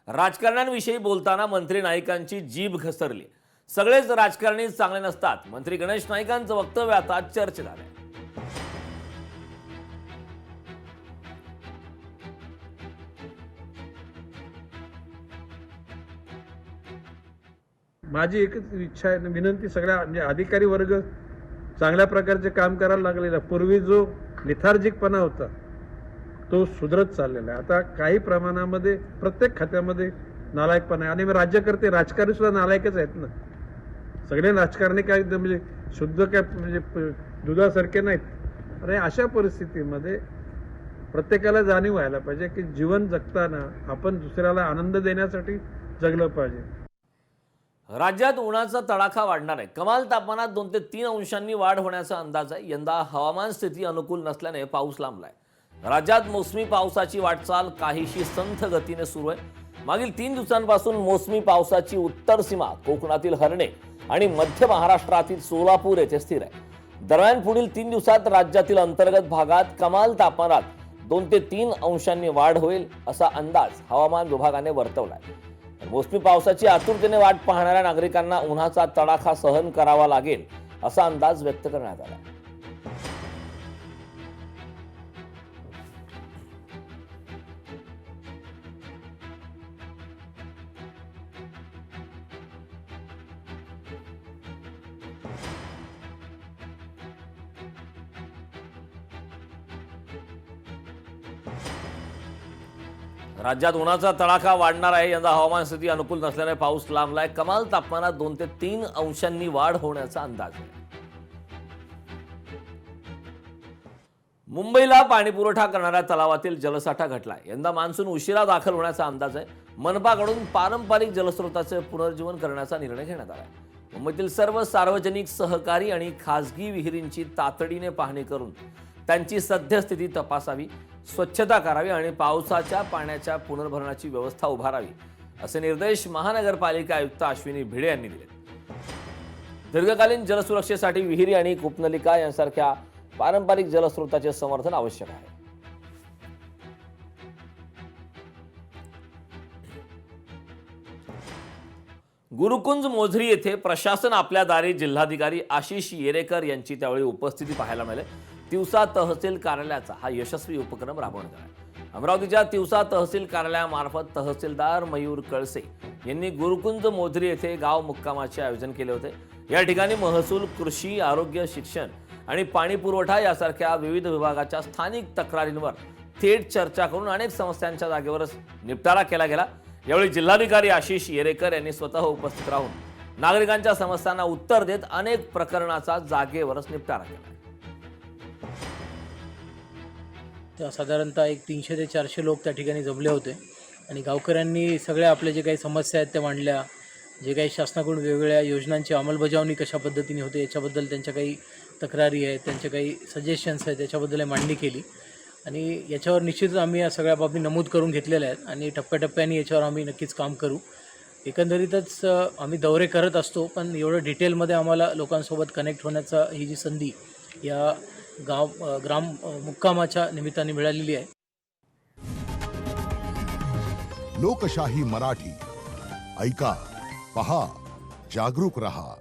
राजकारण्यांविषयी बोलताना मंत्री नाईकांची जीभ घसरली। सगळेच राजकारणी चांगले नसतात, मंत्री गणेश नाईकांचं वक्तव्य आता चर्चेत आलंय। माझी एकच इच्छा आहे, विनंती सगळ्या म्हणजे अधिकारी वर्ग चांगल्या प्रकारचे काम करायला लागलेला। पूर्वी जो लिथार्जिकपणा होता तो सुधरत चाललेला आहे। आता काही प्रमाणामध्ये प्रत्येक खात्यामध्ये नालायकपणा आहे आणि राज्यकर्ते राजकारणी सुद्धा नालायकच आहेत ना। सगळे राजकारणी काय म्हणजे शुद्ध काय म्हणजे दुधासारखे नाहीत। आणि अशा परिस्थितीमध्ये प्रत्येकाला जाणीव व्हायला पाहिजे की जीवन जगताना आपण दुसऱ्याला आनंद देण्यासाठी जगलं पाहिजे। राज्यात उन्हाचा तडाखा वाढणार आहे। कमाल तापमानात 2 ते 3 अंशांनी वाढ होण्याचा अंदाज आहे। यंदा हवामान स्थिती अनुकूल नसल्याने पाऊस लांबलाय। राज्यात मोसमी पावसाची वाटचाल काहीशी संथ गतीने सुरू आहे। मागील 3 दिवसांपासून मोसमी पावसाची उत्तर सीमा कोकणातील हर्णे आणि मध्य महाराष्ट्रातील सोलापूर येथे स्थिर आहे। दरम्यान पुढील 3 दिवसात राज्यातील अंतर्गत भागात कमाल तापमानात 2 ते 3 अंशांनी वाढ होईल असा अंदाज हवामान विभागाने वर्तवलाय। मोसमी पावसाची आतुरतेने वाट पाहणाऱ्या नागरिकांना उन्हाचा तडाखा सहन करावा लागेल असा अंदाज व्यक्त करण्यात आला। राज्यात उन्हाचा तडाखा वाढणार आहे। यंदा हवामान स्थिती अनुकूल नसल्याने पाऊस लांबलाय। कमाल तापमानात 2 ते 3 अंशांनी वाढ होण्याचा अंदाज आहे। मुंबईला पाणीपुरवठा करणाऱ्या तलावातील जलसाठा घटलाय। यंदा मान्सून उशिरा दाखल होण्याचा अंदाज आहे। मनपाकडून पारंपरिक जलस्रोताचे पुनर्जीवन करण्याचा निर्णय घेण्यात आलाय। मुंबईतील सर्व सार्वजनिक, सहकारी आणि खासगी विहिरींची तातडीने पाहणी करून त्यांची सद्यस्थिती तपासावी, स्वच्छता करावी आणि पावसाच्या पाण्याच्या पुनर्भरणाची व्यवस्था उभारावी असे निर्देश महानगरपालिका आयुक्त अश्विनी भिडे यांनी दिले। दीर्घकालीन जलसुरक्षेसाठी विहिरी आणि कूपनलिका यांसारख्या पारंपरिक जलस्रोताचे समर्थन आवश्यक आहे। गुरुकुंज मोझरी येथे प्रशासन आपल्या दारी जिल्हाधिकारी आशिष येरेकर यांची त्यावेळी उपस्थिती पाहायला मिळाली। तिवसा तहसील कार्यालयाचा हा यशस्वी उपक्रम राबवण्यात आला। अमरावतीच्या तिवसा तहसील कार्यालयामार्फत तहसीलदार मयूर कळसे यांनी गुरुकुंज मोझरी येथे गाव मुक्कामाचे आयोजन केले होते। या ठिकाणी महसूल, कृषी, आरोग्य, शिक्षण आणि पाणी पुरवठा यासारख्या विविध विभागाच्या स्थानिक तक्रारींवर थेट चर्चा करून अनेक समस्यांच्या जागेवरच निपटारा केला गेला। यावेळी जिल्हाधिकारी आशिष येरेकर यांनी स्वतः उपस्थित राहून नागरिकांच्या समस्यांना उत्तर देत अनेक प्रकरणाचा जागेवरच निपटारा केला। तर साधारणतः एक 300 ते 400 लोक त्या ठिकाणी जमले होते आणि गावकऱ्यांनी सगळ्या आपल्या जे काही समस्या आहेत त्या मांडल्या। जे काही शासनाकडून वेगवेगळ्या योजनांची अंमलबजावणी कशा पद्धतीने होते याच्याबद्दल त्यांच्या काही तक्रारी आहेत, त्यांच्या काही सजेशन्स आहेत, त्याच्याबद्दल मांडणी केली आणि याच्यावर निश्चितच आम्ही या सगळ्या बाबी नमूद करून घेतलेल्या आहेत आणि टप्प्याटप्प्याने याच्यावर आम्ही नक्कीच काम करू। एकंदरीतच आम्ही दौरे करत असतो, पण एवढं डिटेलमध्ये आम्हाला लोकांसोबत कनेक्ट होण्याचा ही जी संधी या ग्राम मुक्कामाच्या निमित्ताने मिळालेली आहे। लोकशाही मराठी ऐका, पहा, जागरूक रहा।